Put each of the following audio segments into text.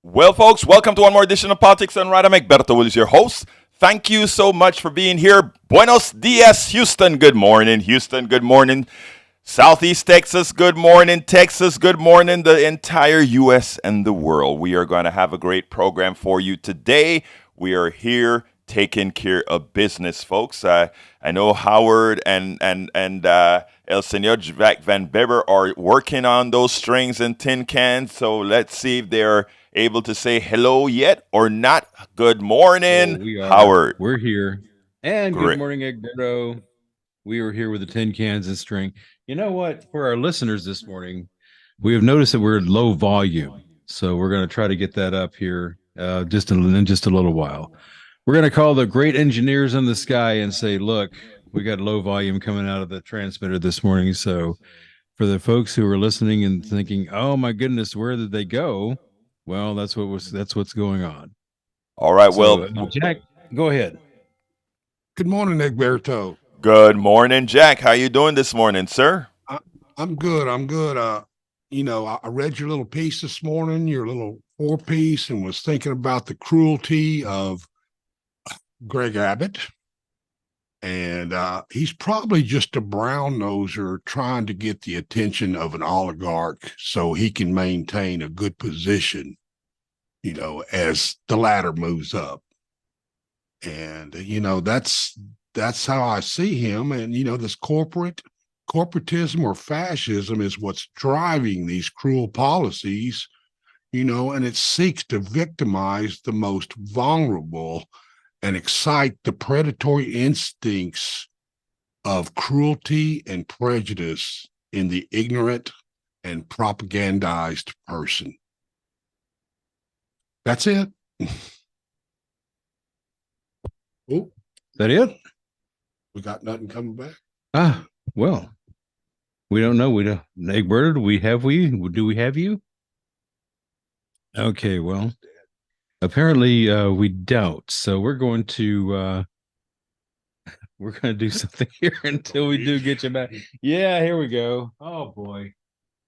Well, folks, welcome to one more edition of Politics and Right. I'm Egberto Will is your host. Thank you so much for being here. Buenos dias, Houston. Good morning, Houston. Good morning, Southeast Texas. Good morning, Texas. Good morning, the entire U.S. and the world. We are going to have a great program for you today. We are here taking care of business, folks. I know Howard and El Senor Jack Van Beber are working on those strings and tin cans. So let's see if they're able to say hello yet or not. Good morning, we are. Howard. We're here. And Great. Good morning, Egberto. We are here with the tin cans and string. You know what? For our listeners this morning, we have noticed that we're low volume. So we're going to try to get that up here in just a little while. We're going to call the great engineers in the sky and say, look, we got low volume coming out of the transmitter this morning. So for the folks who are listening and thinking, oh my goodness, where did they go? Well, that's what's going on. All right. So, Jack, go ahead. Good morning, Egberto. Good morning, Jack. How you doing this morning, sir? I'm good. I read your little piece this morning, your little 4-piece, and was thinking about the cruelty of Greg Abbott. And he's probably just a brown noser trying to get the attention of an oligarch so he can maintain a good position, as the ladder moves up. And, that's how I see him. And, this corporatism or fascism is what's driving these cruel policies, and it seeks to victimize the most vulnerable and excite the predatory instincts of cruelty and prejudice in the ignorant and propagandized person. That's it. Oh, is that it? We got nothing coming back. Well, we don't know. We don't. Egberto, do we have you? Okay, well, apparently we don't. So we're going to do something here until we do get you back. Yeah, here we go. Oh boy,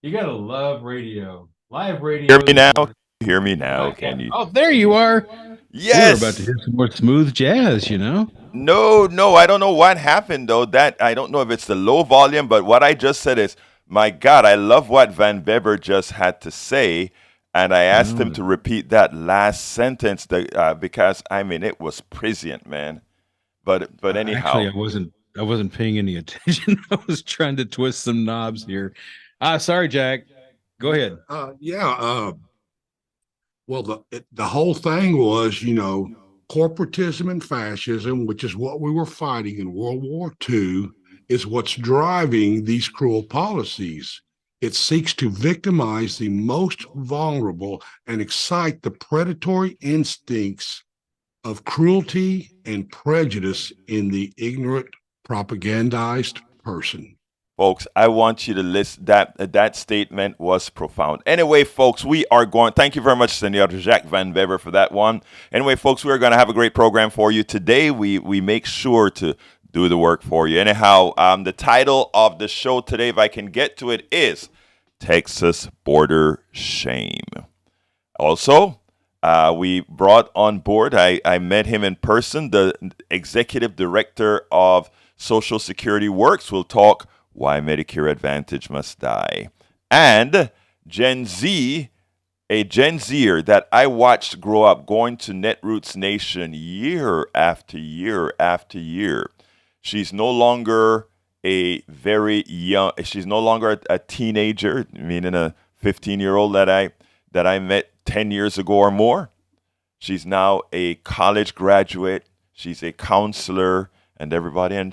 you gotta love radio, live radio. Hear me now? Hear me now? Can you? Oh, there you are. Yes. We're about to hear some more smooth jazz. No, I don't know what happened though. That I don't know if it's the low volume, but what I just said is, my God, I love what Van Beber just had to say. And I asked him to repeat that last sentence because it was prescient, man. But anyhow, actually, I wasn't paying any attention. I was trying to twist some knobs here. Sorry, Jack. Go ahead. Well, the whole thing was, corporatism and fascism, which is what we were fighting in World War II, is what's driving these cruel policies. It seeks to victimize the most vulnerable and excite the predatory instincts of cruelty and prejudice in the ignorant, propagandized person. Folks, I want you to listen. That statement was profound. Anyway, folks, we are going. Thank you very much, Senor Jacques Van Bever, for that one. Anyway, folks, we are going to have a great program for you today. We make sure to do the work for you. Anyhow, the title of the show today, if I can get to it, is Texas Border Shame. Also, we brought on board, I met him in person, the executive director of Social Security Works. We'll talk why Medicare Advantage must die. And Gen Z, a Gen Zer that I watched grow up going to Netroots Nation year after year after year. She's no longer she's no longer a teenager, meaning a 15-year-old that I met 10 years ago or more. She's now a college graduate. She's a counselor and everybody. And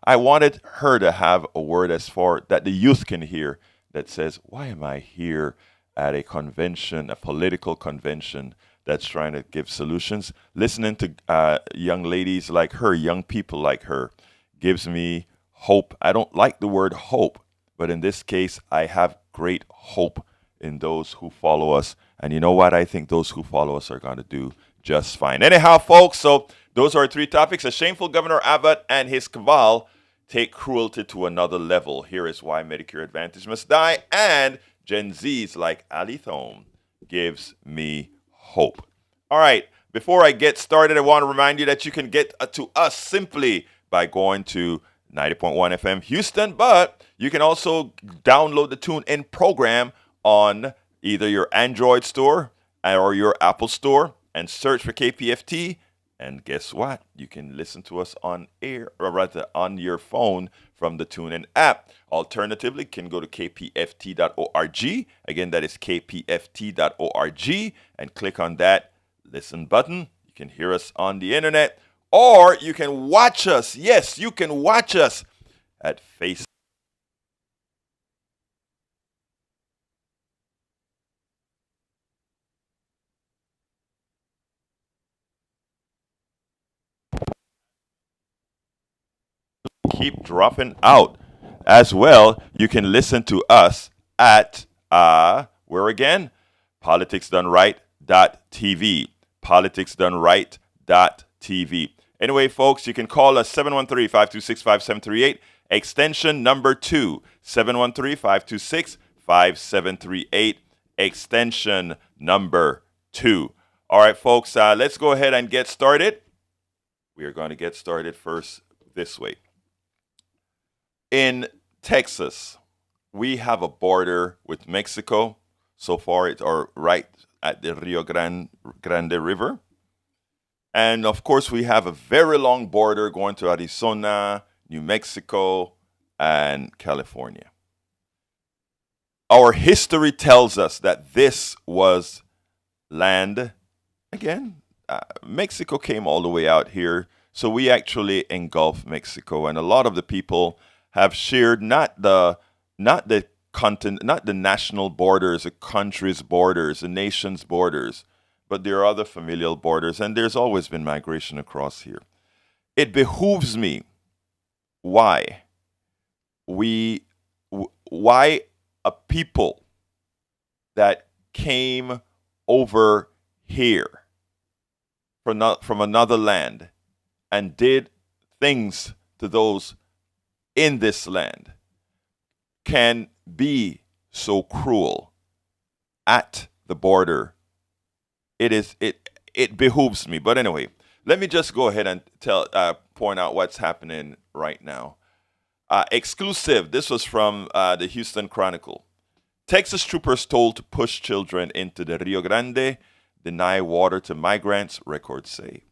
I wanted her to have a word as far that the youth can hear that says, why am I here at a convention, a political convention that's trying to give solutions? Listening to young ladies like her, young people like her, gives me hope. I don't like the word hope, but in this case, I have great hope in those who follow us. And you know what? I think those who follow us are going to do just fine. Anyhow, folks, so those are 3 topics: a shameful Governor Abbott and his cabal take cruelty to another level. Here is why Medicare Advantage must die. And Gen Z's like Ali Thome gives me hope. All right. Before I get started, I want to remind you that you can get to us simply by going to 90.1 FM Houston, but you can also download the TuneIn program on either your Android store or your Apple store and search for KPFT. And guess what? You can listen to us on air, or rather on your phone from the TuneIn app. Alternatively, you can go to kpft.org. Again, that is kpft.org, and click on that listen button. You can hear us on the internet, or you can watch us. Yes, you can watch us at Facebook. Keep dropping out. As well, you can listen to us at where again? politicsdoneright.tv. politicsdoneright.tv. Anyway, folks, you can call us 713-526-5738, extension number 2, 713-526-5738, extension number 2. All right, folks, let's go ahead and get started. We are going to get started first this way. In Texas, we have a border with Mexico. So far, it's right at the Rio Grande River. And of course, we have a very long border going to Arizona, New Mexico, and California. Our history tells us that this was land. Again, Mexico came all the way out here. So we actually engulfed Mexico. And a lot of the people have shared not the national borders, the country's borders, the nation's borders, but there are other familial borders, and there's always been migration across here. It behooves me why a people that came over here from another land and did things to those in this land can be so cruel at the border. It behooves me. But anyway, let me just go ahead and point out what's happening right now. Exclusive. This was from the Houston Chronicle. Texas troopers told to push children into the Rio Grande, deny water to migrants, records say.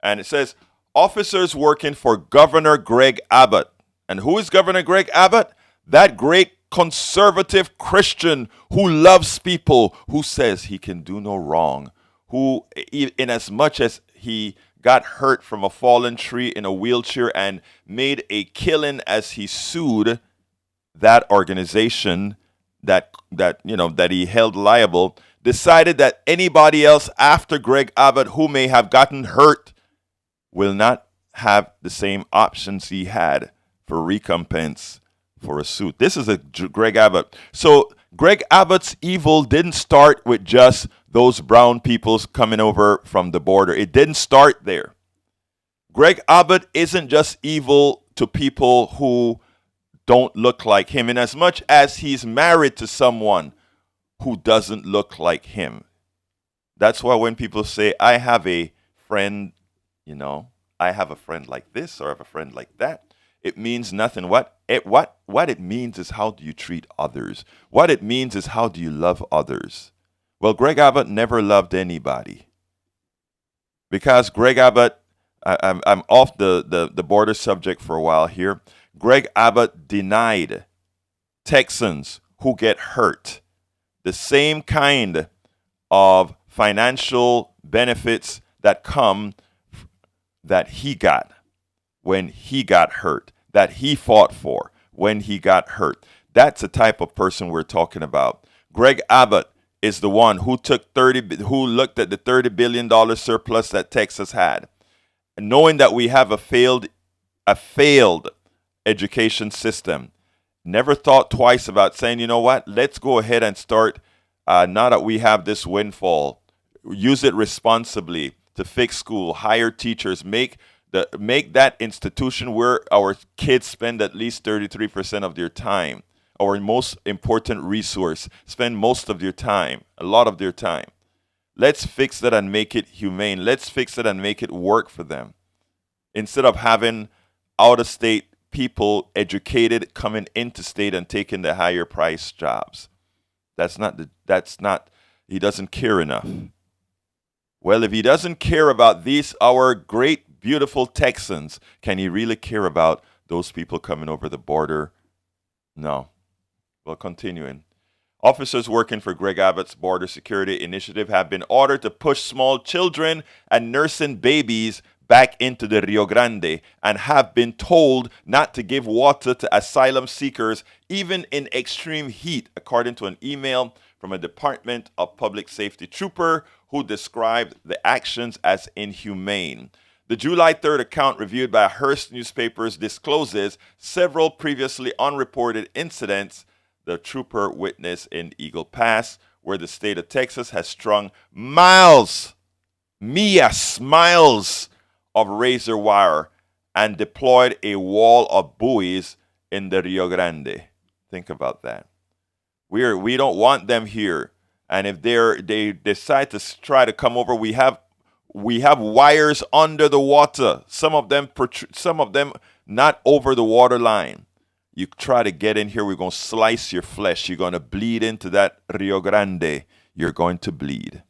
And it says, officers working for Governor Greg Abbott. And who is Governor Greg Abbott? That great conservative Christian who loves people, who says he can do no wrong, who, in as much as he got hurt from a fallen tree in a wheelchair and made a killing as he sued that organization that he held liable, decided that anybody else after Greg Abbott who may have gotten hurt will not have the same options he had for recompense for a suit. This is a Greg Abbott. So Greg Abbott's evil didn't start with just those brown peoples coming over from the border. It didn't start there. Greg Abbott isn't just evil to people who don't look like him, in as much as he's married to someone who doesn't look like him. That's why when people say, I have a friend, I have a friend like this or I have a friend like that, it means nothing. What it means is, how do you treat others? What it means is, how do you love others? Well, Greg Abbott never loved anybody. Because Greg Abbott, I'm off the border subject for a while here. Greg Abbott denied Texans who get hurt the same kind of financial benefits that he got when he got hurt, that he fought for when he got hurt. That's the type of person we're talking about. Greg Abbott is the one who looked at the $30 billion surplus that Texas had, knowing that we have a failed education system. Never thought twice about saying, you know what, let's go ahead and start, now that we have this windfall, use it responsibly to fix school, hire teachers, make Make that institution where our kids spend at least 33% of their time, our most important resource, spend most of their time, a lot of their time. Let's fix that and make it humane. Let's fix it and make it work for them. Instead of having out of state people educated coming into state and taking the higher price jobs. He doesn't care enough. Well, if he doesn't care about these, our great, beautiful Texans, can he really care about those people coming over the border? No. Well, continuing. Officers working for Greg Abbott's border security initiative have been ordered to push small children and nursing babies back into the Rio Grande and have been told not to give water to asylum seekers even in extreme heat, according to an email from a Department of Public Safety trooper who described the actions as inhumane. The July 3rd account reviewed by Hearst newspapers discloses several previously unreported incidents the trooper witnessed in Eagle Pass, where the state of Texas has strung miles of razor wire and deployed a wall of buoys in the Rio Grande. Think about that. We don't want them here. And if they decide to try to come over, we have wires under the water. Some of them not over the water line. You try to get in here, we're going to slice your flesh. You're going to bleed into that Rio Grande. You're going to bleed.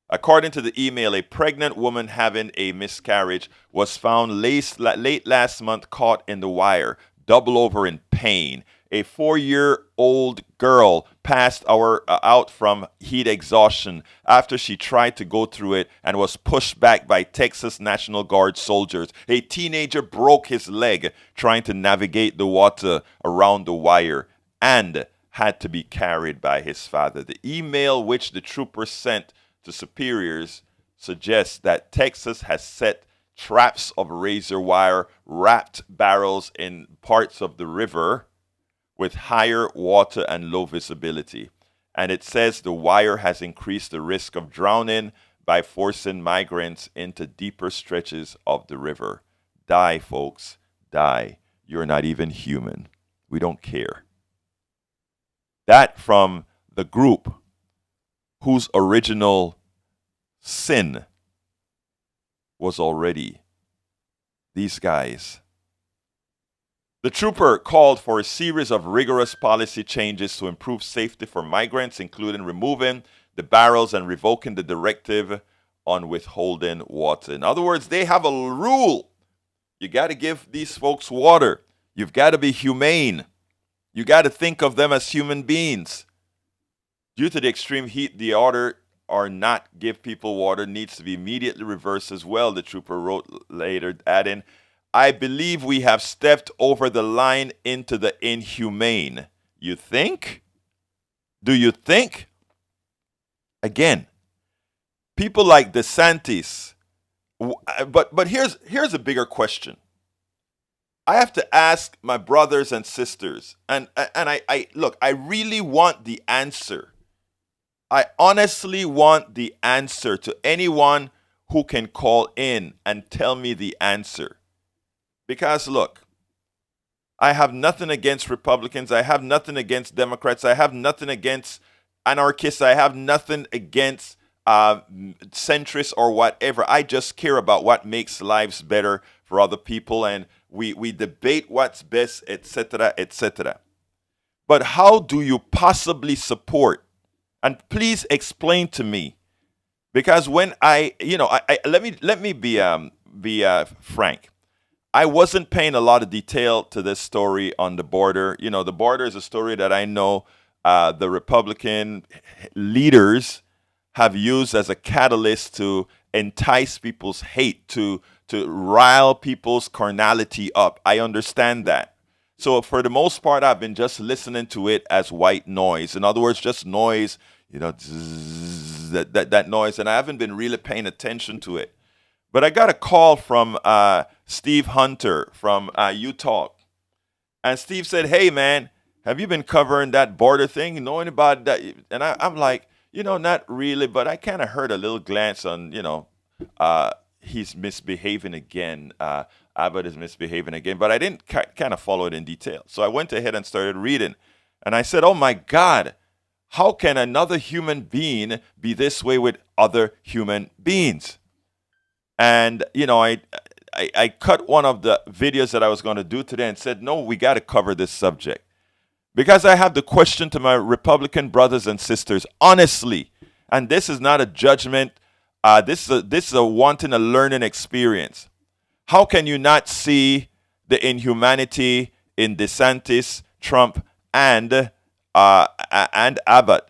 According to the email, a pregnant woman having a miscarriage was found late last month caught in the wire, double over in pain. A 4-year-old girl passed out from heat exhaustion after she tried to go through it and was pushed back by Texas National Guard soldiers. A teenager broke his leg trying to navigate the water around the wire and had to be carried by his father. The email which the trooper sent to superiors suggests that Texas has set traps of razor wire wrapped barrels in parts of the river with higher water and low visibility. And it says the wire has increased the risk of drowning by forcing migrants into deeper stretches of the river. Die, folks, die. You're not even human. We don't care. That from the group whose original sin was already these guys. The trooper called for a series of rigorous policy changes to improve safety for migrants, including removing the barrels and revoking the directive on withholding water. In other words, they have a rule. You got to give these folks water. You've got to be humane. You got to think of them as human beings. Due to the extreme heat, the order or not give people water needs to be immediately reversed as well, the trooper wrote later, adding, I believe we have stepped over the line into the inhumane. You think? Do you think? Again, people like DeSantis, but here's a bigger question. I have to ask my brothers and sisters, and I look, I really want the answer. I honestly want the answer to anyone who can call in and tell me the answer. Because look, I have nothing against Republicans. I have nothing against Democrats. I have nothing against anarchists. I have nothing against centrists or whatever. I just care about what makes lives better for other people, and we debate what's best, etc., etc. But how do you possibly support? And please explain to me, because when let me be frank. I wasn't paying a lot of detail to this story on the border. You know, the border is a story that I know the Republican leaders have used as a catalyst to entice people's hate, to rile people's carnality up. I understand that. So for the most part, I've been just listening to it as white noise. In other words, just noise, that noise. And I haven't been really paying attention to it. But I got a call from Steve Hunter from Utah. And Steve said, hey, man, have you been covering that border thing? You know anybody that? And I'm like, not really, but I kind of heard a little glance on, he's misbehaving again. Abbott is misbehaving again. But I didn't kind of follow it in detail. So I went ahead and started reading. And I said, oh my God, how can another human being be this way with other human beings? And, I cut one of the videos that I was going to do today and said, no, we got to cover this subject. Because I have the question to my Republican brothers and sisters, honestly, and this is not a judgment, this is a wanting a learning experience. How can you not see the inhumanity in DeSantis, Trump, and Abbott?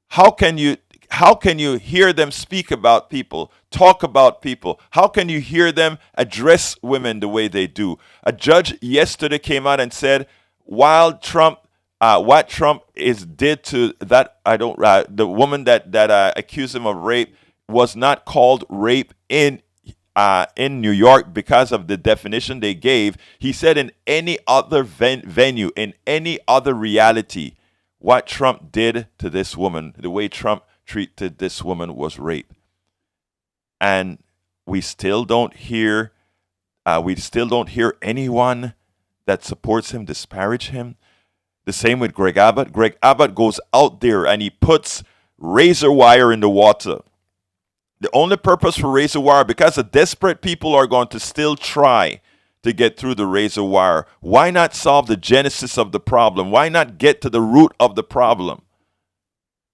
How can you hear them speak about people, talk about people? How can you hear them address women the way they do? A judge yesterday came out and said, while Trump, what Trump did to that, the woman that accused him of rape was not called rape in New York because of the definition they gave. He said in any other venue, in any other reality, what Trump did to this woman, the way Trump treated this woman was rape. And we still don't hear anyone that supports him disparage him. The same with Greg Abbott. Greg Abbott goes out there and he puts razor wire in the water. The only purpose for razor wire, because the desperate people are going to still try to get through the razor wire. Why not solve the genesis of the problem? Why not get to the root of the problem?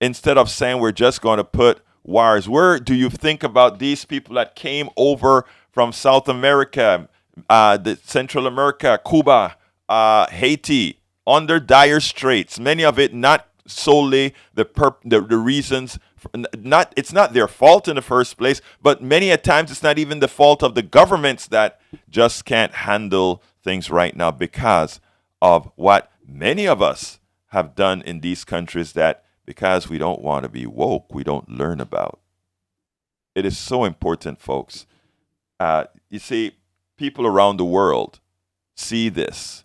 Instead of saying we're just going to put wires. Where do you think about these people that came over from South America, Central America, Cuba, Haiti, under dire straits? Many of it not solely the reasons. It's not their fault in the first place, but many a times it's not even the fault of the governments that just can't handle things right now because of what many of us have done in these countries that because we don't want to be woke, we don't learn about. It is so important, folks. You see, people around the world see this.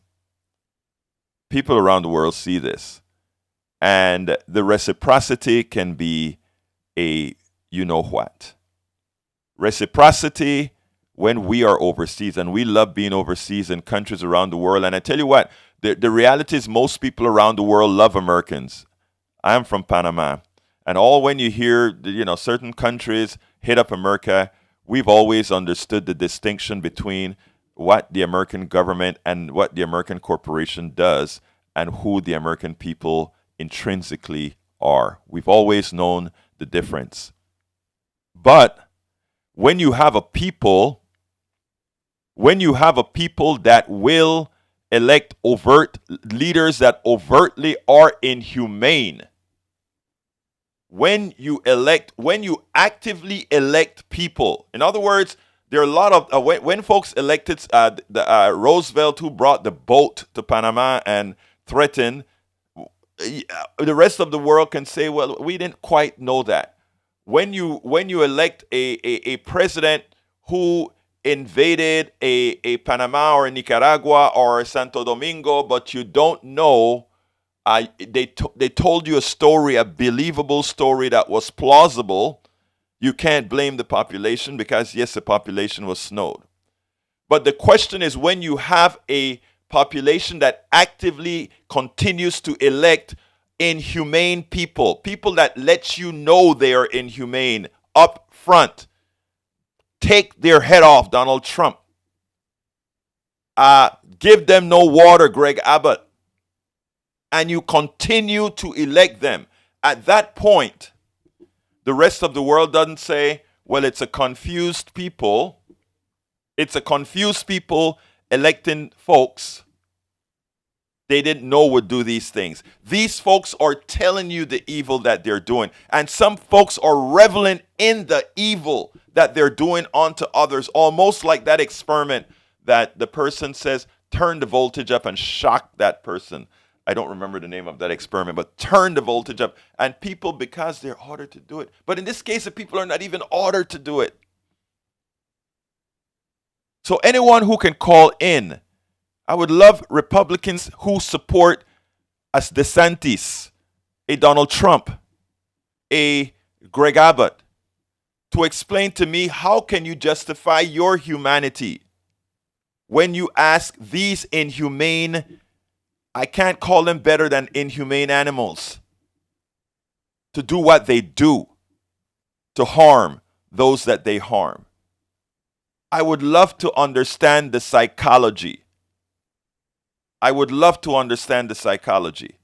People around the world see this. And the reciprocity can be a you-know-what. Reciprocity when we are overseas, and we love being overseas in countries around the world. And I tell you what, the reality is most people around the world love Americans. I'm from Panama. And when you hear, certain countries hit up America, we've always understood the distinction between what the American government and what the American corporation does and who the American people intrinsically are. We've always known the difference. But when you have a people that will elect overt leaders that overtly are inhumane, when you actively elect people, in other words, there are a lot of when folks elected Roosevelt, who brought the boat to Panama and threatened, the rest of the world can say, well, we didn't quite know that. When you elect a president who invaded a Panama or Nicaragua or Santo Domingo, but you don't know, they told you a story, a believable story that was plausible, you can't blame the population because, yes, the population was snowed. But the question is, when you have a population that actively continues to elect inhumane people that let you know they are inhumane up front, take their head off, Donald Trump. Give them no water, Greg Abbott. And you continue to elect them. At that point, the rest of the world doesn't say, well, it's a confused people. It's a confused people electing folks they didn't know would do these things. These folks are telling you the evil that they're doing. And some folks are reveling in the evil that they're doing onto others, almost like that experiment that the person says, turn the voltage up and shock that person. I don't remember the name of that experiment, but turn the voltage up. And people, because they're ordered to do it. But in this case, the people are not even ordered to do it. So anyone who can call in, I would love Republicans who support a DeSantis, a Donald Trump, a Greg Abbott, to explain to me how can you justify your humanity when you ask these inhumane, I can't call them better than inhumane animals, to do what they do, to harm those that they harm. I would love to understand the psychology. I would love to understand the psychology.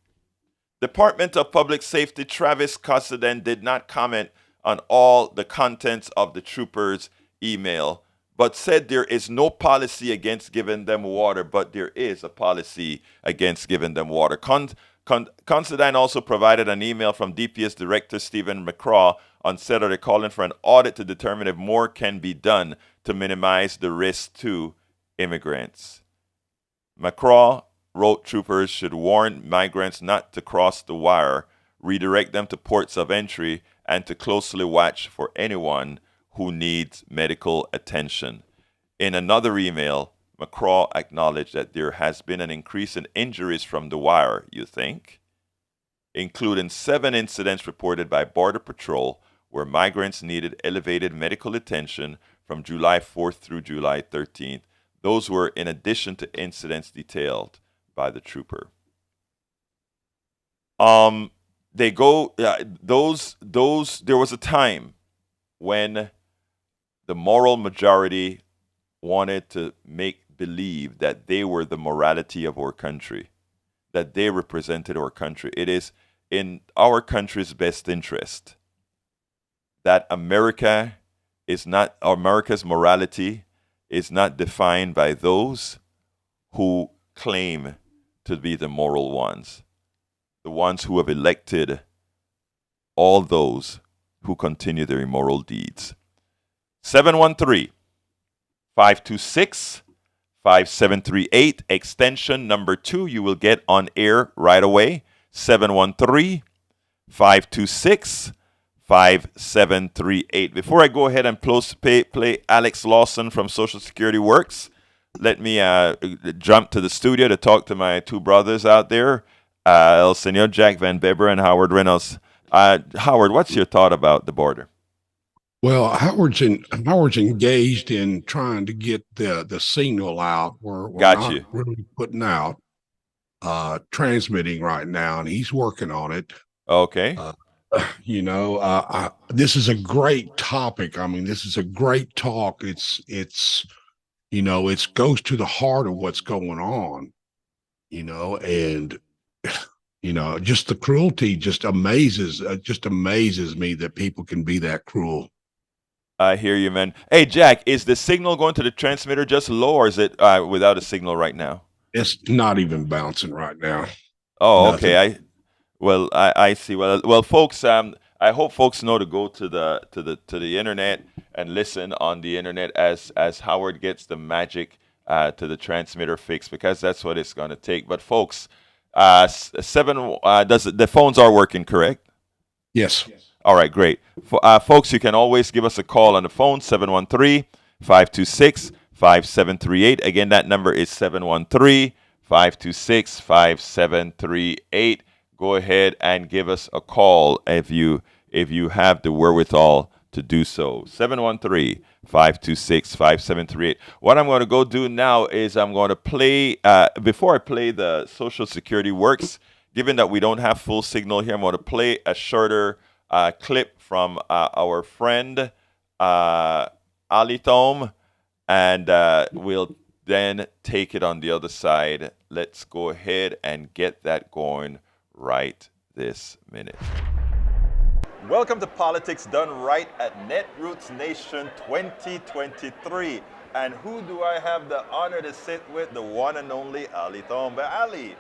Department of Public Safety Travis Cossenden did not comment on all the contents of the troopers' email, but said there is no policy against giving them water, but there is a policy against giving them water. Considine also provided an email from DPS Director Stephen McCraw on Saturday calling for an audit to determine if more can be done to minimize the risk to immigrants. McCraw wrote troopers should warn migrants not to cross the wire, redirect them to ports of entry, and to closely watch for anyone who needs medical attention. In another email, McCraw acknowledged that there has been an increase in injuries from the wire, you think, including 7 incidents reported by Border Patrol where migrants needed elevated medical attention from July 4th through July 13th. Those were in addition to incidents detailed by the trooper. There was a time when the moral majority wanted to make believe that they were the morality of our country, that they represented our country. It is in our country's best interest that America's morality is not defined by those who claim to be the moral ones, the ones who have elected all those who continue their immoral deeds. 713-526-5738, extension number 2. You will get on air right away. 713-526-5738. Before I go ahead and play Alex Lawson from Social Security Works, let me jump to the studio to talk to my 2 brothers out there, El Senor Jack Van Beber and Howard Reynolds. Howard, what's your thought about the border? Well, Howard's engaged in trying to get the signal out. We're not really putting out transmitting right now, and he's working on it. Okay. This is a great topic. I mean, this is a great talk. It goes to the heart of what's going on, and just the cruelty just amazes me that people can be that cruel. I hear you, man. Hey, Jack, is the signal going to the transmitter just low, or is it without a signal right now? It's not even bouncing right now. Oh, nothing. Okay. I see. Well, folks, I hope folks know to go to the internet and listen on the internet as Howard gets the magic to the transmitter fixed, because that's what it's going to take. But folks, the phones are working, correct? Yes. All right, great. Folks, you can always give us a call on the phone, 713-526-5738. Again, that number is 713-526-5738. Go ahead and give us a call if you have the wherewithal to do so. 713-526-5738. What I'm going to go do now is I'm going to play, before I play the Social Security Works, given that we don't have full signal here, I'm going to play a shorter clip from our friend Ali Thome, and we'll then take it on the other side. Let's go ahead and get that going right this minute. Welcome to Politics Done Right at Netroots Nation 2023. And who do I have the honor to sit with? The one and only Ali Thome. But Ali,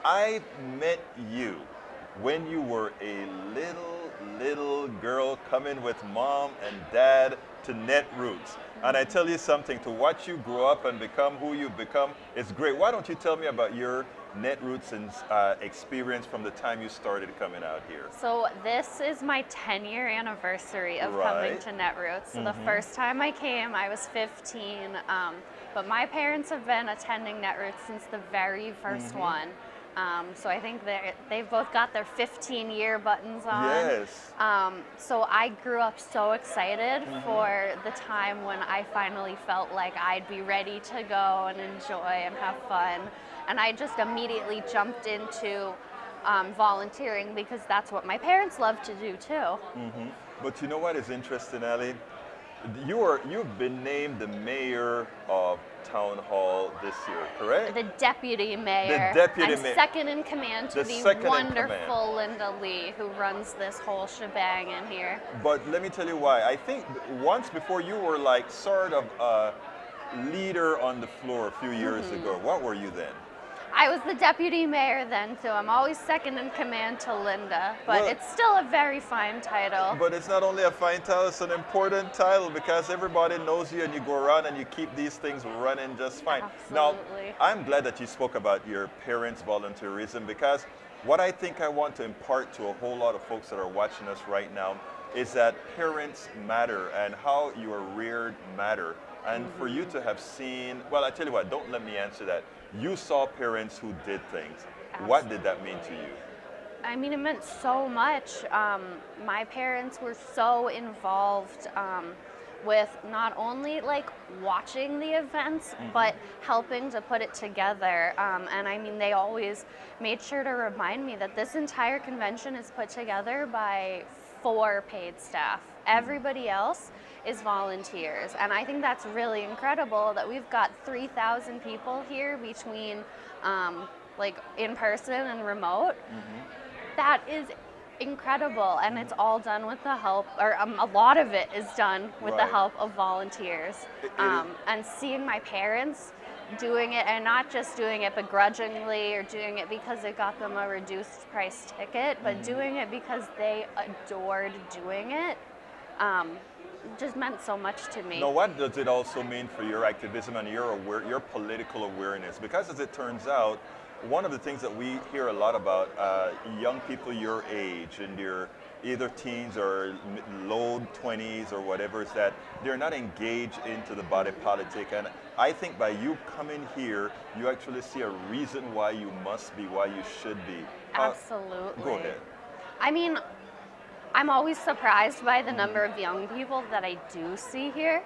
I met you when you were a little girl coming with mom and dad to Netroots. And I tell you something, to watch you grow up and become who you've become, it's great. Why don't you tell me about your Netroots and experience from the time you started coming out here? So this is my 10-year anniversary of coming to Netroots. So the first time I came, I was 15, but my parents have been attending Netroots since the very first one. So I think they've both got their 15-year buttons on. Yes. So I grew up so excited for the time when I finally felt like I'd be ready to go and enjoy and have fun. And I just immediately jumped into volunteering because that's what my parents love to do too. But you know what is interesting, Ali? You've been named the mayor of Town Hall this year, correct? The deputy mayor. The deputy I'm mayor. second in command to The the second in wonderful Linda Lee, who runs this whole shebang in here. But let me tell you why. I think once before you were like sort of a leader on the floor a few years ago. What were you then? I was the deputy mayor then, so I'm always second in command to Linda, but Well, it's still a very fine title. But it's not only a fine title, it's an important title because everybody knows you and you go around and you keep these things running just fine. Absolutely. Now, I'm glad that you spoke about your parents' volunteerism because what I think I want to impart to a whole lot of folks that are watching us right now is that parents matter and how you are reared matter. And for you to have seen, well, I tell you what, don't let me answer that. You saw parents who did things. What did that mean to you? I mean, it meant so much. My parents were so involved with not only like watching the events, but helping to put it together. And I mean, they always made sure to remind me that this entire convention is put together by 4 paid staff. Everybody else is volunteers. And I think that's really incredible that we've got 3,000 people here between like in person and remote. That is incredible, and it's all done with the help, or a lot of it is done with the help of volunteers. And seeing my parents doing it, and not just doing it begrudgingly or doing it because it got them a reduced price ticket, but doing it because they adored doing it, just meant so much to me. Now, what does it also mean for your activism and your political awareness? Because as it turns out, one of the things that we hear a lot about young people your age and your either teens or low 20s or whatever is that they're not engaged into the body politic. And I think by you coming here, you actually see a reason why you must be, why you should be. Absolutely. Go ahead. I mean, I'm always surprised by the number of young people that I do see here.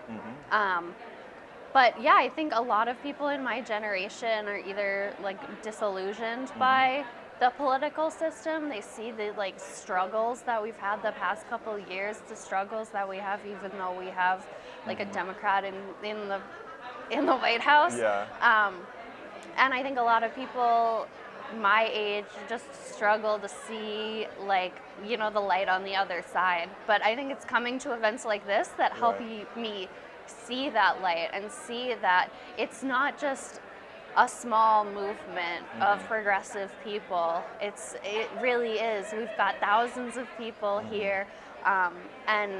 But yeah, I think a lot of people in my generation are either like disillusioned by the political system. They see the like struggles that we've had the past couple of years, the struggles that we have, even though we have like a Democrat in the White House. Yeah. And I think a lot of people my age just struggle to see, like, you know, the light on the other side. But I think it's coming to events like this that help me see that light and see that it's not just a small movement of progressive people. It really is. We've got thousands of people here, and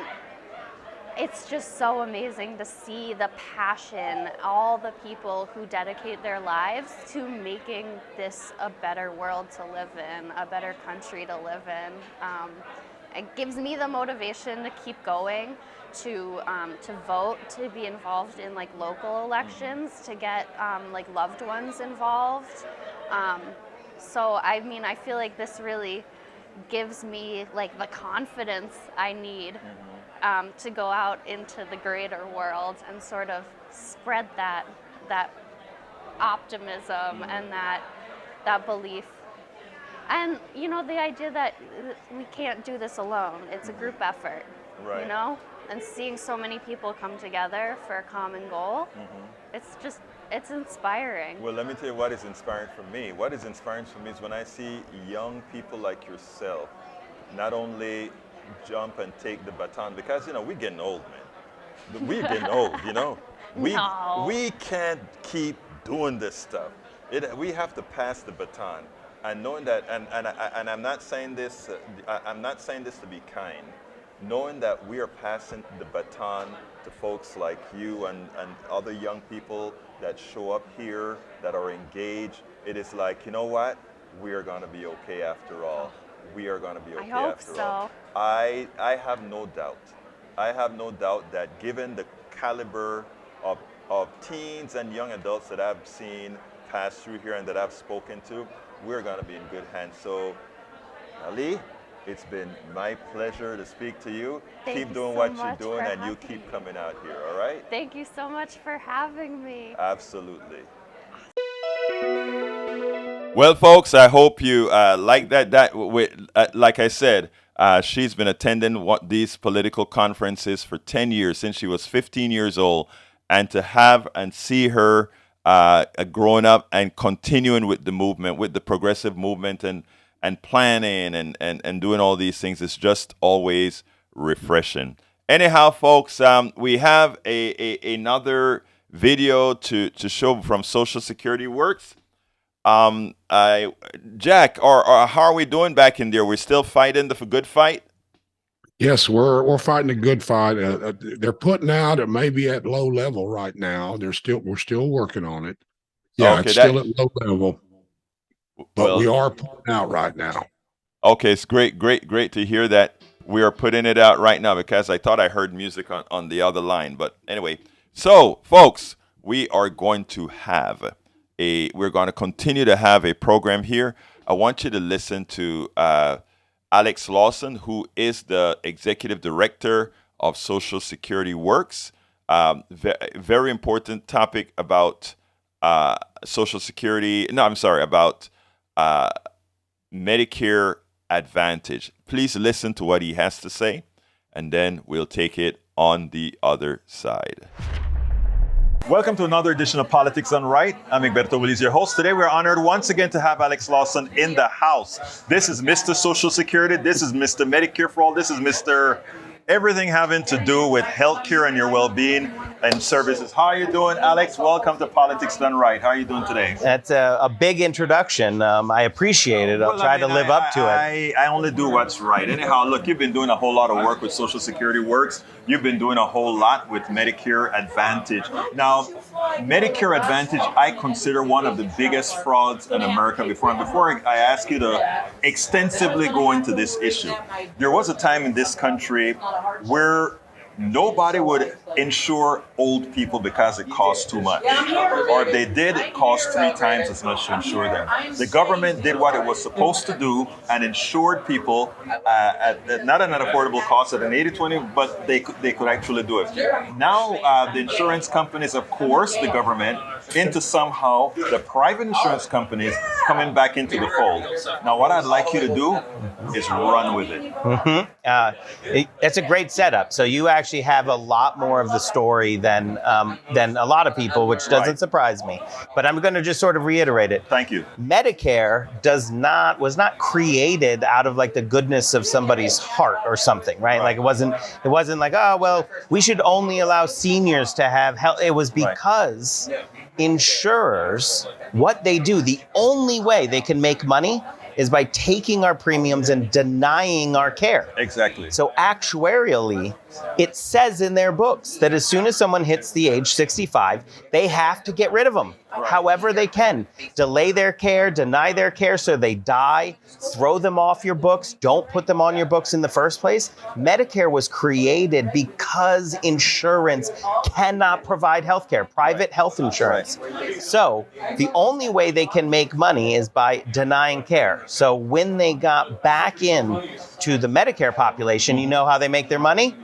it's just so amazing to see the passion, all the people who dedicate their lives to making this a better world to live in, a better country to live in. It gives me the motivation to keep going, to vote, to be involved in like local elections, to get like loved ones involved. So I mean, I feel like this really gives me like the confidence I need to go out into the greater world and sort of spread that optimism and that belief. And you know, the idea that we can't do this alone. It's a group effort, you know? And seeing so many people come together for a common goal, it's inspiring. Well, let me tell you what is inspiring for me. What is inspiring for me is when I see young people like yourself not only jump and take the baton, because, you know, we're getting old, man. We're getting old, you know. We can't keep doing this stuff. We have to pass the baton. And knowing that, and I'm not saying this, I'm not saying this to be kind. Knowing that we are passing the baton to folks like you and other young people that show up here, that are engaged, it is like, you know what? We are going to be okay after all. We are going to be okay after all. I have no doubt. I have no doubt that given the caliber of teens and young adults that I've seen pass through here and that I've spoken to, we're going to be in good hands. So, Ali, it's been my pleasure to speak to you. Keep doing what you're doing, and you keep coming out here, all right? Thank you so much for having me. Absolutely. Well, folks, I hope you like that. Like I said, she's been attending these political conferences for 10 years, since she was 15 years old. And to have and see her growing up and continuing with the movement, with the progressive movement, and planning and doing all these things is just always refreshing. Anyhow, folks, we have another video to show from Social Security Works. Jack, or how are we doing back in there? We're still fighting the good fight? Yes, we're fighting a good fight. They're putting out it may be at low level right now. We're still working on it. Yeah, Okay, it's still at low level, but we well, are putting out right now. okay, it's great to hear that we are putting it out right now, because I thought I heard music on the other line. But anyway, so folks, we're going to continue to have a program here. I want you to listen to Alex Lawson, who is the executive director of Social Security Works. Very important topic about Social Security. No, I'm sorry, about Medicare Advantage. Please listen to what he has to say, and then we'll take it on the other side. Welcome to another edition of Politics Done Right. I'm Egberto Willis, your host. Today we're honored once again to have Alex Lawson in the house. This is Mr. Social Security. This is Mr. Medicare for All. This is Mr. Everything having to do with healthcare and your well-being and services. How are you doing, Alex? Welcome to Politics Done Right. How are you doing today? That's a big introduction. I appreciate it. I'll try to live up to it. I only do what's right. Anyhow, look, you've been doing a whole lot of work with Social Security Works. You've been doing a whole lot with Medicare Advantage. Now, Medicare Advantage, I consider one of the biggest frauds in America. Before I ask you to extensively go into this issue, there was a time in this country where nobody would insure old people because it costs too much. Or if they did, it cost 3 times as much to insure them. The government did what it was supposed to do and insured people at not an affordable cost, at an 80-20, but they could actually do it. Now, the insurance companies, of course, the government, into somehow the private insurance companies coming back into the fold. Now, what I'd like you to do is run with it. It's a great setup. So you actually have a lot more of the story than a lot of people, which doesn't surprise me. But I'm going to just sort of reiterate it. Thank you. Medicare was not created out of like the goodness of somebody's heart or something, right? Like it wasn't like, oh well, we should only allow seniors to have health. It was because insurers, what they do, the only way they can make money is by taking our premiums and denying our care. Exactly. So actuarially, it says in their books that as soon as someone hits the age 65, they have to get rid of them, however they can. Delay their care, deny their care so they die, throw them off your books, don't put them on your books in the first place. Medicare was created because insurance cannot provide health care, private health insurance. So the only way they can make money is by denying care. So when they got back in to the Medicare population, you know how they make their money?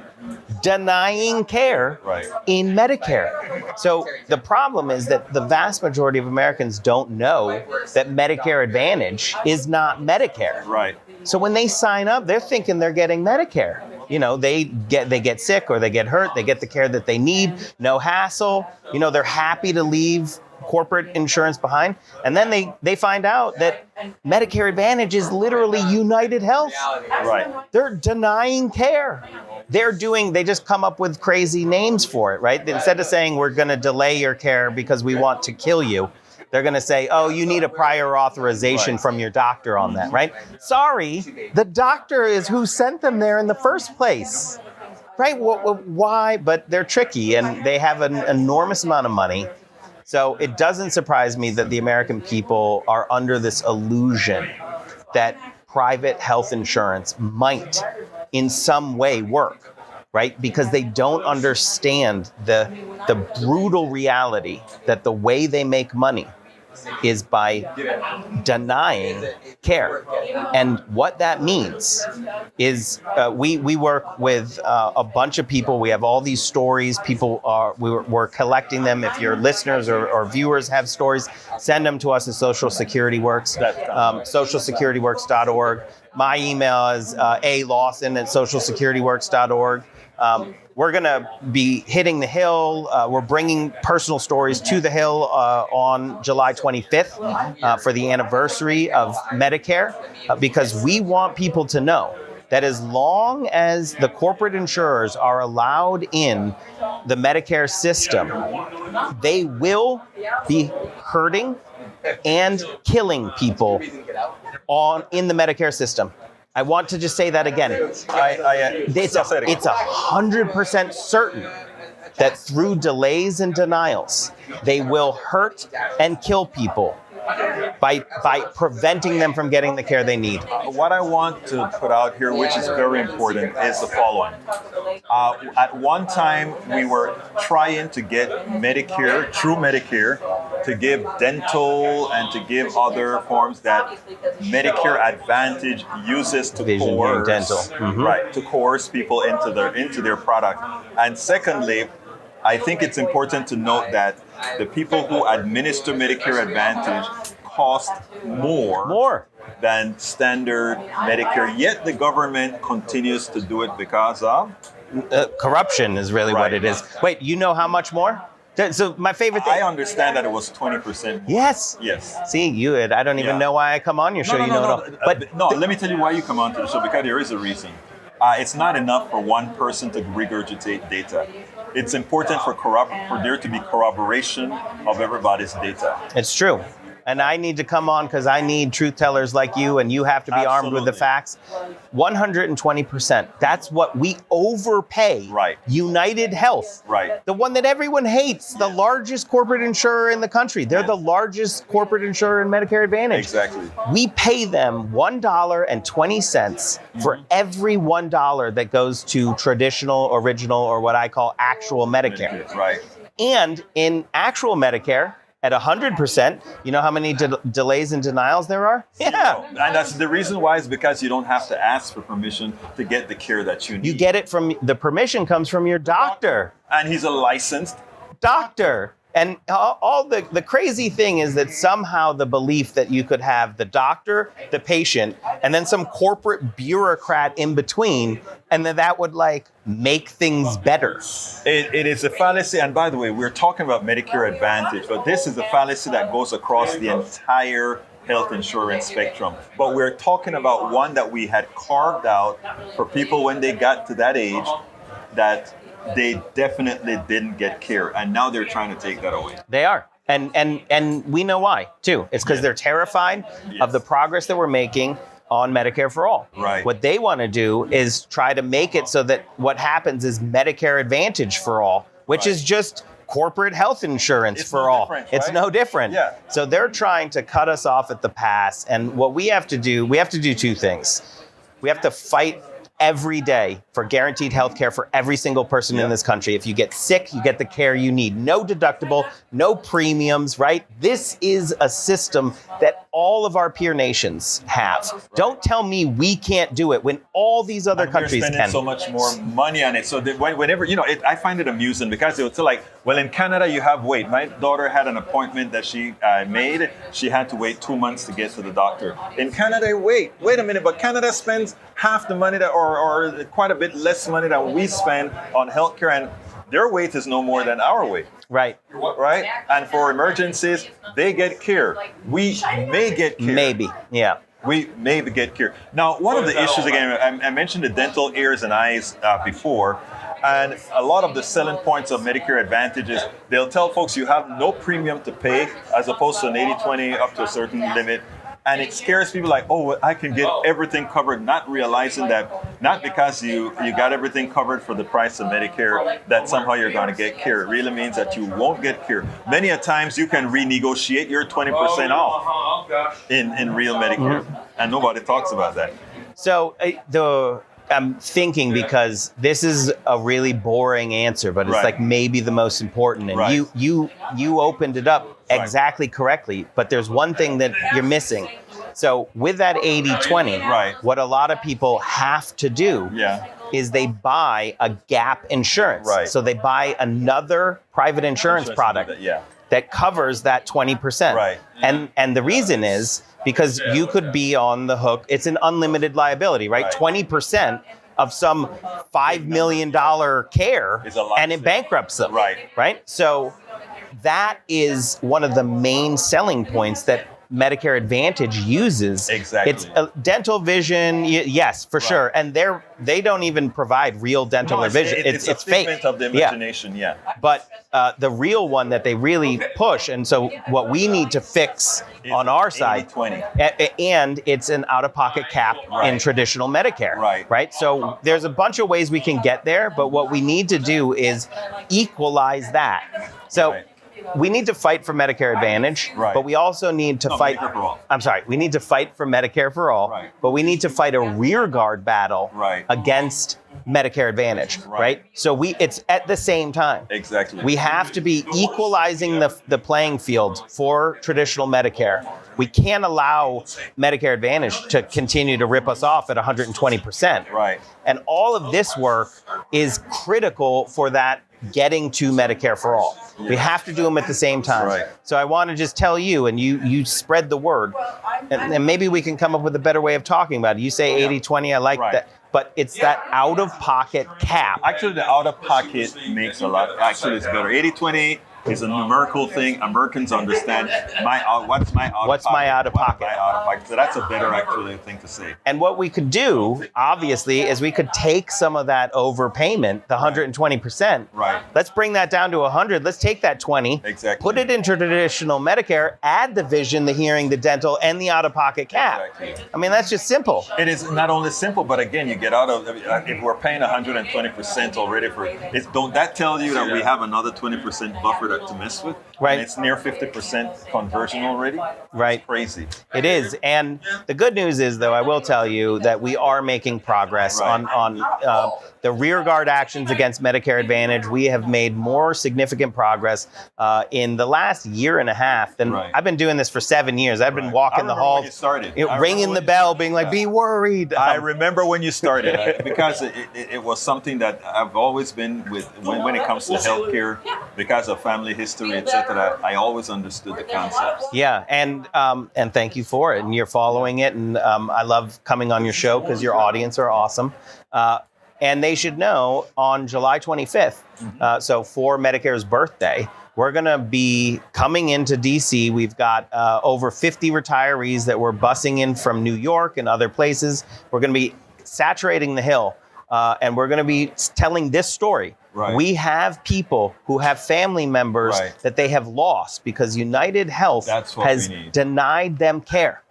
Denying care in Medicare. So the problem is that the vast majority of Americans don't know that Medicare Advantage is not Medicare. Right. So when they sign up, they're thinking they're getting Medicare. You know, they get sick or they get hurt, they get the care that they need, no hassle. You know, they're happy to leave corporate insurance behind. And then they find out that Medicare Advantage is literally United Health. Right. They're denying care. They just come up with crazy names for it, right? Instead of saying we're going to delay your care because we want to kill you, they're going to say, oh, you need a prior authorization from your doctor on that, right? Sorry, the doctor is who sent them there in the first place, right? Why? But they're tricky and they have an enormous amount of money. So it doesn't surprise me that the American people are under this illusion that private health insurance might in some way work, right? Because they don't understand the brutal reality that the way they make money is by denying care. And what that means is we work with a bunch of people. We have all these stories. We're collecting them. If your listeners or viewers have stories, send them to us at Social Security Works, socialsecurityworks.org. My email is alawson@socialsecurityworks.org. We're going to be hitting the Hill. We're bringing personal stories to the Hill on July 25th for the anniversary of Medicare, because we want people to know that as long as the corporate insurers are allowed in the Medicare system, they will be hurting and killing people in the Medicare system. I want to just say that again. It's 100% certain that through delays and denials, they will hurt and kill people by preventing them from getting the care they need. What I want to put out here, which is very important, is the following. At one time, we were trying to get Medicare, true Medicare, to give dental and to give other forms that Medicare Advantage uses to Vision, coerce, dental. Mm-hmm. right, to coerce people into their product. And secondly, I think it's important to note that the people who administer Medicare Advantage cost more than standard Medicare, yet the government continues to do it because of corruption is really what it is. Wait, you know how much more? So my favorite thing. I understand that it was 20%. Yes. See, I don't even know why I come on your show. But let me tell you why you come onto the show, because there is a reason. It's not enough for one person to regurgitate data. It's important for there to be corroboration of everybody's data. It's true. And I need to come on because I need truth tellers like you, and you have to be armed with the facts. 120%. That's what we overpay. Right. United Health. Right. The one that everyone hates, the largest corporate insurer in the country. They're the largest corporate insurer in Medicare Advantage. Exactly. We pay them $1.20 for every $1 that goes to traditional, original, or what I call actual Medicare. Right. And in actual Medicare, at 100%, you know how many delays and denials there are? Yeah. And that's the reason why, is because you don't have to ask for permission to get the care that you need. You get it the permission comes from your doctor. And he's a licensed doctor. And all the crazy thing is that somehow the belief that you could have the doctor, the patient, and then some corporate bureaucrat in between, and that would make things better. It is a fallacy. And by the way, we're talking about Medicare Advantage, but this is a fallacy that goes across the entire health insurance spectrum. But we're talking about one that we had carved out for people when they got to that age that they definitely didn't get care, and now they're trying to take that away. They are. And we know why, too. It's because they're terrified of the progress that we're making on Medicare for All. Right. What they want to do is try to make it so that what happens is Medicare Advantage for all, which is just corporate health insurance for all. It's no different. Yeah. So they're trying to cut us off at the pass. And what we have to do two things. We have to fight every day for guaranteed health care for every single person in this country. If you get sick, you get the care you need. No deductible, no premiums, right? This is a system that all of our peer nations have. Don't tell me we can't do it when all these other countries can. We're spending so much more money on it. So that whenever, I find it amusing because it was well, in Canada, you have wait. My daughter had an appointment that she made. She had to wait 2 months to get to the doctor. In Canada, wait a minute, but Canada spends half the money or quite a bit less money than we spend on healthcare, and their wait is no more than our wait. Right. And for emergencies, they get care. We may get care. Maybe, yeah. We may get care. Now, one of the issues, again, I mentioned the dental, ears, and eyes before, and a lot of the selling points of Medicare Advantage is they'll tell folks you have no premium to pay as opposed to an 80-20 up to a certain limit. And it scares people I can get everything covered, not realizing that not because you got everything covered for the price of Medicare that somehow you're going to get care. It really means that you won't get care. Many a times you can renegotiate your 20% off in real Medicare, and nobody talks about that. So I'm thinking, because this is a really boring answer, but it's maybe the most important. And you opened it up exactly correctly. But there's one thing that you're missing. So with that 80-20, Right. what a lot of people have to do is they buy a gap insurance. Right. So they buy another private insurance product that covers that 20%. Right. And the reason is because you could be on the hook. It's an unlimited liability, right? 20% of some $5 million care, and it bankrupts them. Right. So that is one of the main selling points that Medicare Advantage uses. Exactly. It's dental vision, yes, for sure. And they don't even provide real dental or vision. It's a fake. figment of the imagination, But the real one that they really push, and so what we need to fix on our side, 80-20. and it's an out-of-pocket cap in traditional Medicare. Right. So there's a bunch of ways we can get there, but what we need to do is equalize that. So we need to fight for Medicare Advantage, but we also need to fight. Medicare for all. I'm sorry, we need to fight for Medicare for all, but we need to fight a rear guard battle against Medicare Advantage, right? So it's at the same time. Exactly. We have to be equalizing the playing field for traditional Medicare. We can't allow Medicare Advantage to continue to rip us off at 120%. Right. And all of this work is critical for that getting to Medicare for all. We have to do them at the same time. Right. So I want to just tell you, and you spread the word, and maybe we can come up with a better way of talking about it. You say 80-20, I like that. But it's that out-of-pocket cap. Actually, the out-of-pocket makes a lot. Actually, it's better. 80-20 is a numerical thing. Americans understand what's my out-of-pocket. What's my out-of-pocket? What's my out-of-pocket? So that's a better actually thing to say. And what we could do, obviously, is we could take some of that overpayment, the 120%. Right. Let's bring that down to 100. Let's take that 20. Exactly. Put it into traditional Medicare, add the vision, the hearing, the dental, and the out-of-pocket cap. Exactly. I mean, that's just simple. It is not only simple, but again, you get out of, if we're paying 120% already don't that tell you that we have another 20% buffer to mess with? Right. And it's near 50% conversion already? Right. It's crazy. It is. And the good news is, though, I will tell you that we are making progress on the rear guard actions against Medicare Advantage. We have made more significant progress in the last year and a half than I've been doing this for 7 years. I've been walking the halls, ringing the bell, being like, be worried. I remember when you started because it was something that I've always been with when it comes to healthcare, because of family history, etc. I always understood the concepts. Yeah, and thank you for it. And you're following it, and I love coming on your show because your audience are awesome. And they should know on July 25th, so for Medicare's birthday, we're going to be coming into DC. We've got over 50 retirees that we're busing in from New York and other places. We're going to be saturating the Hill, and we're going to be telling this story. Right. We have people who have family members that they have lost because United Health has denied them care.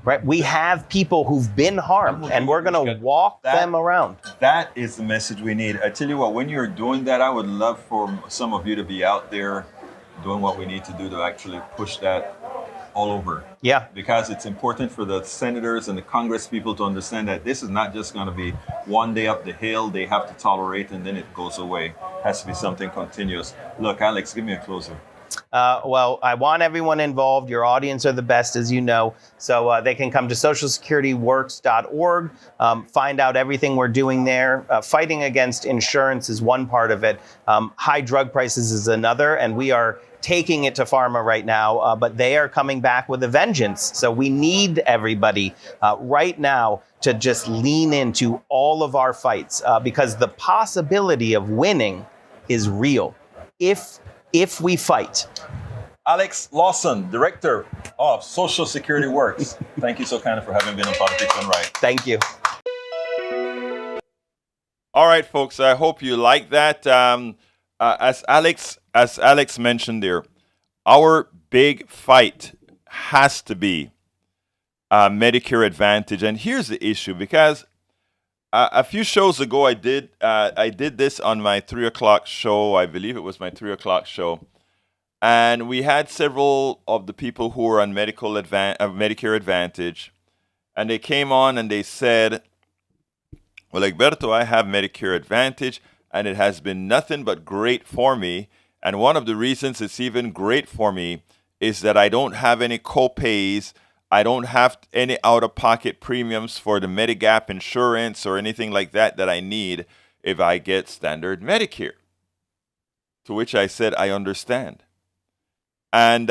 Right? We have people who've been harmed, and we're going to walk them around. That is the message we need. I tell you what, when you're doing that, I would love for some of you to be out there doing what we need to do to actually push that all over. Yeah. Because it's important for the senators and the Congress people to understand that this is not just going to be one day up the hill they have to tolerate and then it goes away. It has to be something continuous. Look, Alex, give me a closer. Well, I want everyone involved. Your audience are the best, as you know. So they can come to socialsecurityworks.org, find out everything we're doing there. Fighting against insurance is one part of it. High drug prices is another, and we are taking it to pharma right now, but they are coming back with a vengeance. So we need everybody right now to just lean into all of our fights because the possibility of winning is real if we fight. Alex Lawson, Director of Social Security Works. Thank you so kindly for having been on Politics Done Right. Thank you. All right, folks. I hope you like that. As Alex mentioned there, our big fight has to be Medicare Advantage. And here's the issue, because a few shows ago, I did this on my 3 o'clock show. I believe it was my 3 o'clock show. And we had several of the people who were on Medicare Advantage. And they came on and they said, well, Egberto, I have Medicare Advantage, and it has been nothing but great for me. And one of the reasons it's even great for me is that I don't have any copays. I don't have any out-of-pocket premiums for the Medigap insurance or anything like that I need if I get standard Medicare. To which I said, I understand. And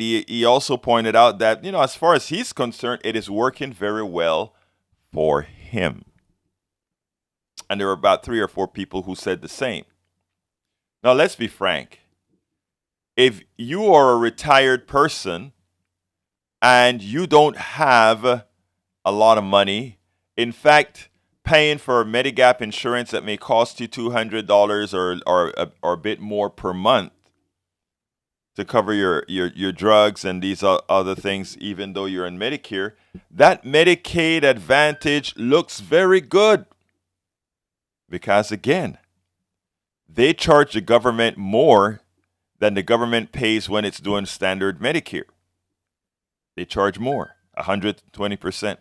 he also pointed out that, as far as he's concerned, it is working very well for him. And there were about 3 or 4 people who said the same. Now, let's be frank. If you are a retired person and you don't have a lot of money, in fact, paying for Medigap insurance that may cost you $200 or a bit more per month to cover your drugs and these other things, even though you're in Medicare, that Medicaid Advantage looks very good. Because again, they charge the government more than the government pays when it's doing standard Medicare. They charge more, 120%,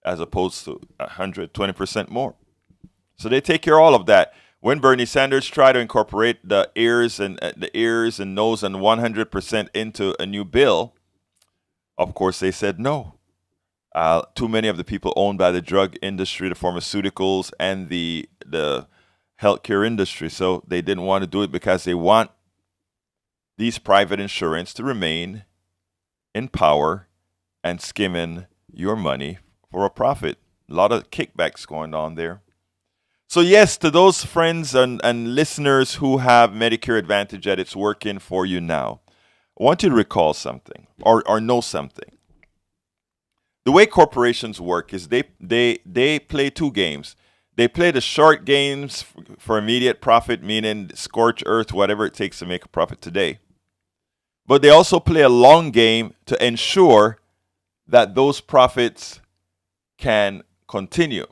as opposed to 120% more. So they take care of all of that. When Bernie Sanders tried to incorporate the ears and nose and 100% into a new bill, of course they said no. Too many of the people owned by the drug industry, the pharmaceuticals, and the healthcare industry. So they didn't want to do it because they want these private insurance to remain in power and skimming your money for a profit. A lot of kickbacks going on there. So yes, to those friends and listeners who have Medicare Advantage that it's working for you now, I want you to recall something or know something. The way corporations work is they play 2 games. They play the short games for immediate profit, meaning scorch earth, whatever it takes to make a profit today. But they also play a long game to ensure that those profits can continue.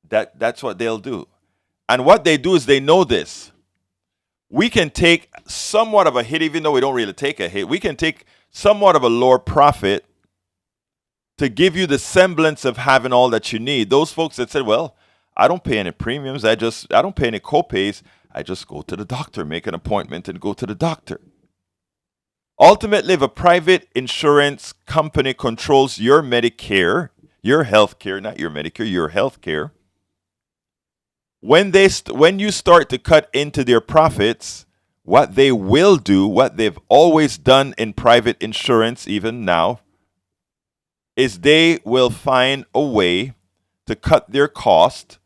That's what they'll do. And what they do is they know this. We can take somewhat of a hit, even though we don't really take a hit. We can take somewhat of a lower profit to give you the semblance of having all that you need. Those folks that said, well, I don't pay any premiums. I don't pay any copays. I just go to the doctor, make an appointment and go to the doctor. Ultimately, if a private insurance company controls your Medicare, your health care, not your Medicare, your health care, when you start to cut into their profits, what they will do, what they've always done in private insurance, even now, is they will find a way to cut their cost,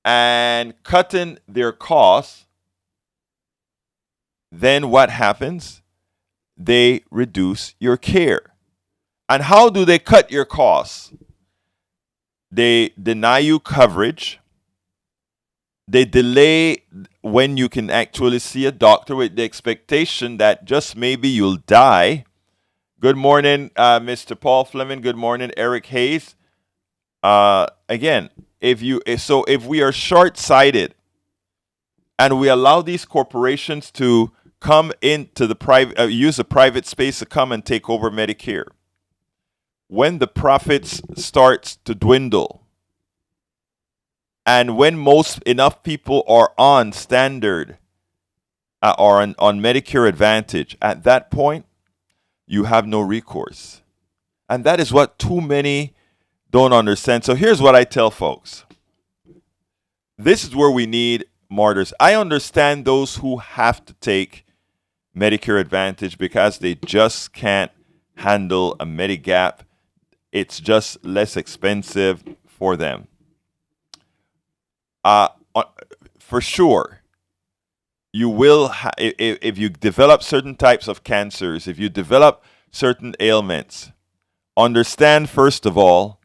and cutting their costs, then what happens? They reduce your care. And how do they cut your costs? They deny you coverage. They delay when you can actually see a doctor with the expectation that just maybe you'll die. Good morning, Mr. Paul Fleming. Good morning, Eric Hayes. Again, if we are short-sighted and we allow these corporations to come into the private, use the private space to come and take over Medicare, when the profits starts to dwindle, and when enough people are on standard or on Medicare Advantage, at that point, you have no recourse. And that is what too many don't understand. So here's what I tell folks. This is where we need martyrs. I understand those who have to take Medicare Advantage because they just can't handle a Medigap. It's just less expensive for them. For sure, you will, if you develop certain types of cancers, if you develop certain ailments, understand first of all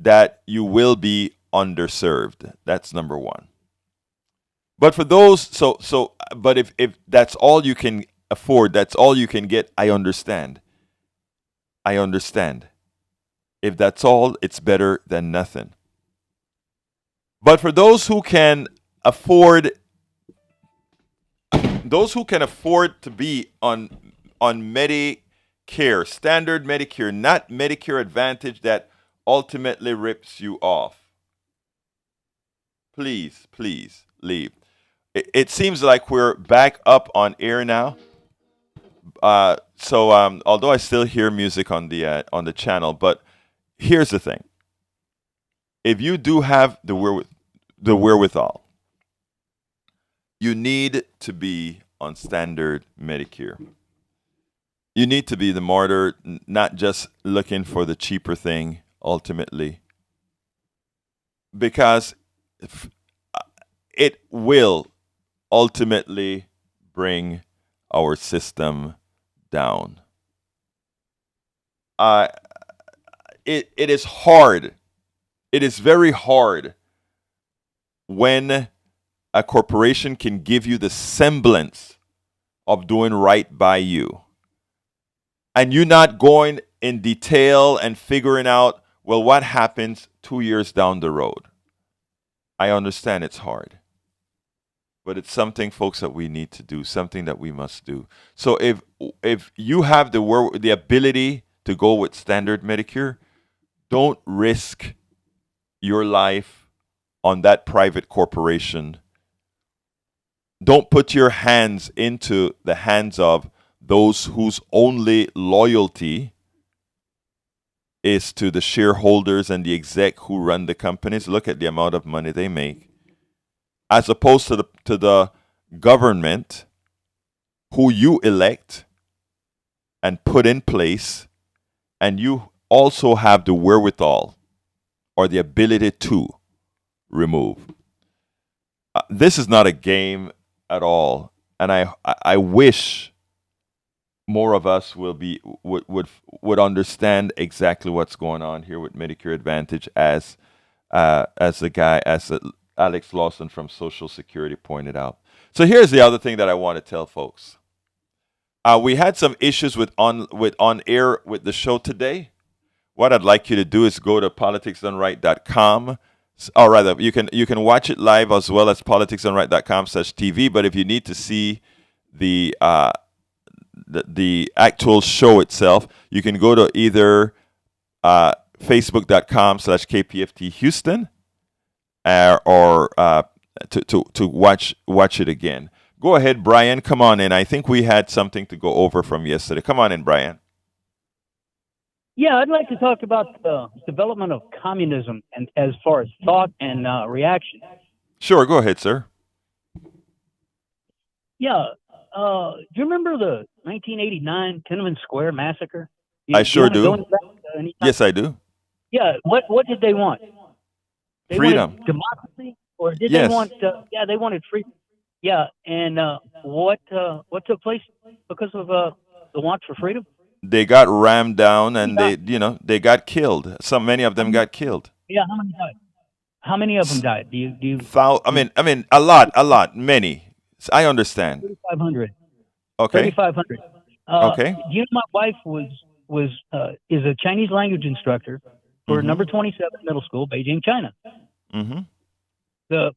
that you will be underserved. That's number one. But for those, but if that's all you can afford, that's all you can get, I understand. I understand. If that's all, it's better than nothing. But for those who can afford to be on Medicare, standard Medicare, not Medicare Advantage that ultimately rips you off, please leave. It seems like we're back up on air now. Although I still hear music on the channel, but here's the thing: if you do have the wherewithal, you need to be on standard Medicare. You need to be the martyr, not just looking for the cheaper thing ultimately, because it will ultimately bring our system down. It is hard. It is very hard when a corporation can give you the semblance of doing right by you, and you're not going in detail and figuring out, well, what happens 2 years down the road. I understand it's hard, but it's something, folks, that we need to do, something that we must do. So if you have the ability to go with standard Medicare, don't risk your life on that private corporation. Don't put your hands into the hands of those whose only loyalty is to the shareholders and the exec who run the companies. Look at the amount of money they make, as opposed to the government who you elect and put in place, and you also have the wherewithal or the ability to remove. This is not a game at all, and I wish more of us would understand exactly what's going on here with Medicare Advantage, as Alex Lawson from Social Security pointed out. So here's the other thing that I want to tell folks. We had some issues with on air with the show today. What I'd like you to do is go to politicsdoneright.com. Or rather, you can watch it live as well as politicsdoneright.com/TV. But if you need to see the actual show itself, you can go to either facebook.com/KPFT Houston or to watch it again. Go ahead, Brian. Come on in. I think we had something to go over from yesterday. Come on in, Brian. Yeah, I'd like to talk about the development of communism and as far as thought and reaction. Sure, go ahead, sir. Yeah, do you remember the 1989 Tiananmen Square massacre? I sure do. Go into that, yes, I do. Yeah, what did they want? They freedom. Wanted democracy, or did yes. they want? They wanted freedom. Yeah, and what took place because of the want for freedom? They got rammed down, and they got killed. Many of them got killed. Yeah, how many died? How many of them died? Do you? I mean, a lot, many. I understand. 3,500. Okay. 3,500. Okay. You know, my wife is a Chinese language instructor for number 27 middle school, Beijing, China. Mm-hmm. The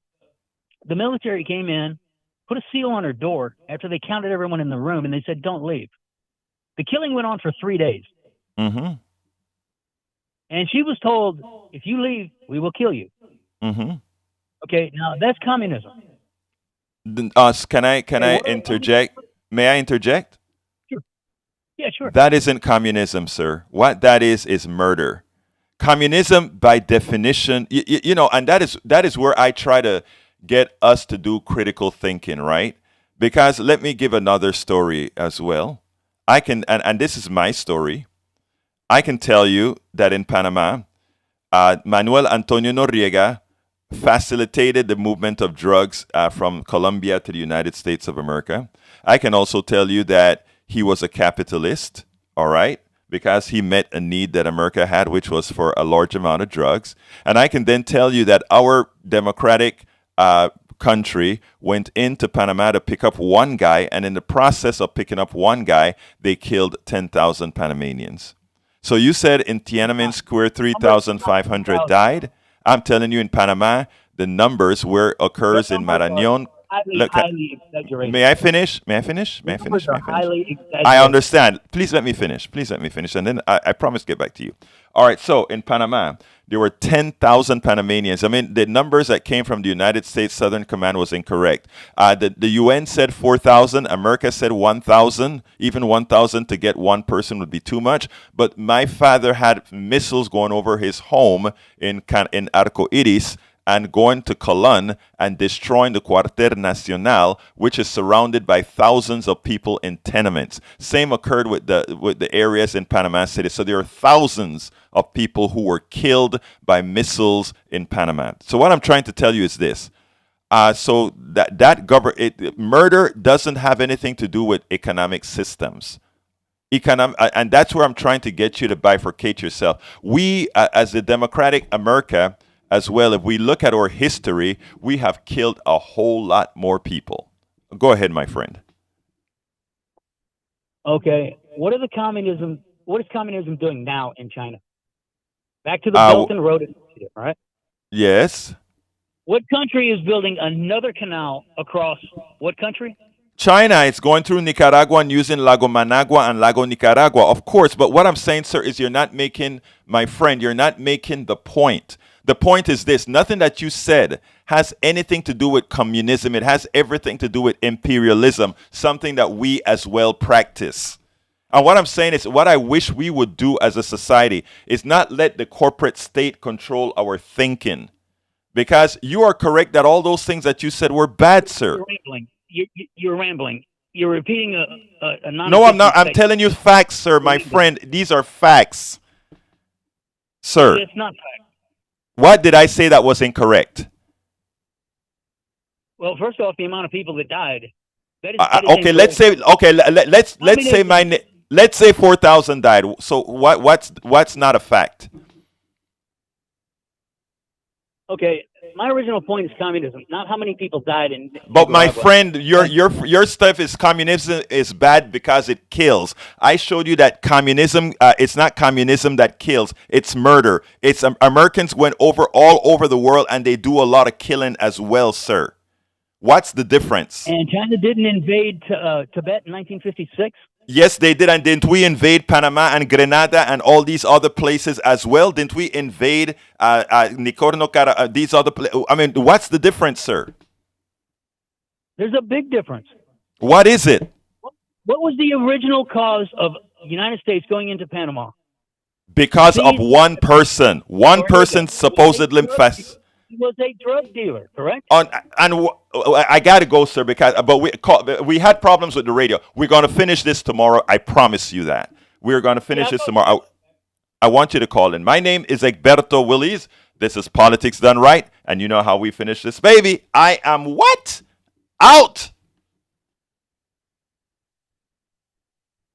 military came in, put a seal on her door after they counted everyone in the room, and they said, "Don't leave." The killing went on for 3 days. Mm-hmm. And she was told, "If you leave, we will kill you." Mm-hmm. Okay, now that's communism. Can I interject? May I interject? Sure. Yeah, sure. That isn't communism, sir. What that is murder. Communism, by definition, and that is where I try to get us to do critical thinking, right? Because let me give another story as well. I can, and this is my story. I can tell you that in Panama, Manuel Antonio Noriega facilitated the movement of drugs from Colombia to the United States of America. I can also tell you that he was a capitalist, all right, because he met a need that America had, which was for a large amount of drugs. And I can then tell you that our democratic country went into Panama to pick up one guy, and in the process of picking up one guy, they killed 10,000 Panamanians. So you said in Tiananmen Square 3,500 died. I'm telling you, in Panama, the numbers where occurs in Marañón. Highly exaggerated. May I finish? I understand. Please let me finish. And then I promise to get back to you. All right, so in Panama, there were 10,000 Panamanians. I mean, the numbers that came from the United States Southern Command was incorrect. The UN said 4,000. America said 1,000. Even 1,000 to get one person would be too much. But my father had missiles going over his home in Arco Iris and going to Colón and destroying the Cuartel Nacional, which is surrounded by thousands of people in tenements. Same occurred with the areas in Panama City. So there are thousands of people who were killed by missiles in Panama. So what I'm trying to tell you is this. So murder doesn't have anything to do with economic systems. And that's where I'm trying to get you to bifurcate yourself. We, as a democratic America, as well, if we look at our history, we have killed a whole lot more people. Go ahead, my friend. Okay, what is communism doing now in China? Back to the Belt and Road Initiative, right? Yes. What country is building another canal across what country? China is going through Nicaragua and using Lago Managua and Lago Nicaragua, of course. But what I'm saying, sir, is you're not making the point. The point is this: nothing that you said has anything to do with communism. It has everything to do with imperialism, something that we as well practice. And what I'm saying is, what I wish we would do as a society is not let the corporate state control our thinking. Because you are correct that all those things that you said were bad, sir. You're rambling. You're rambling. You're repeating a non. No, I'm not. I'm telling you facts, sir, my friend. These are facts, sir. It's not fact. What did I say that was incorrect? Well, first off, the amount of people that died. Okay, let's say 4,000 died. So what's not a fact? Okay, my original point is communism, not how many people died in. But my friend, your stuff is communism is bad because it kills. I showed you that communism, it's not communism that kills, it's murder. It's Americans went all over the world and they do a lot of killing as well, sir. What's the difference? And China didn't invade Tibet in 1956? Yes, they did. And didn't we invade Panama and Grenada and all these other places as well? Didn't we invade Nicorno, these other places? I mean, what's the difference, sir? There's a big difference. What is it? What was the original cause of the United States going into Panama? Because of one person. One person supposedly He was a drug dealer, correct? I got to go, sir, but we had problems with the radio. We're going to finish this tomorrow. I promise you that. We're going to finish this tomorrow. I want you to call in. My name is Egberto Willies. This is Politics Done Right. And you know how we finish this, baby. I am what? Out.